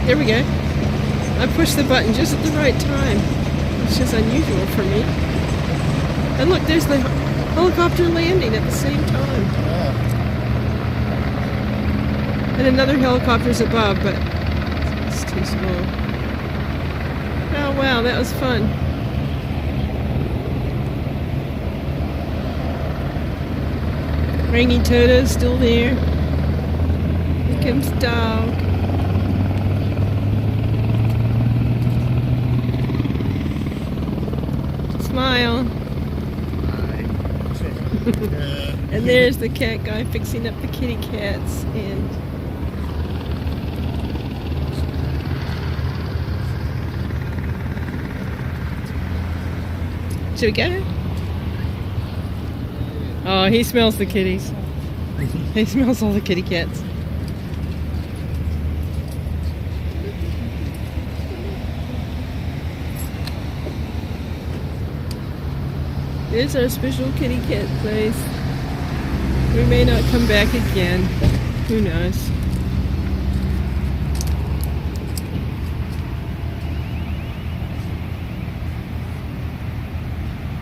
There we go. I pushed the button just at the right time, which is unusual for me. And look, there's the helicopter landing at the same time. Yeah. And another helicopter's above, but it's too small. Oh wow, that was fun. Rangy Toto's still there. Here comes Dog. Smile. And there's the cat guy fixing up the kitty cats. And should we get her? Oh, he smells the kitties. He smells all the kitty cats. There's our special kitty cat place. We may not come back again. Who knows?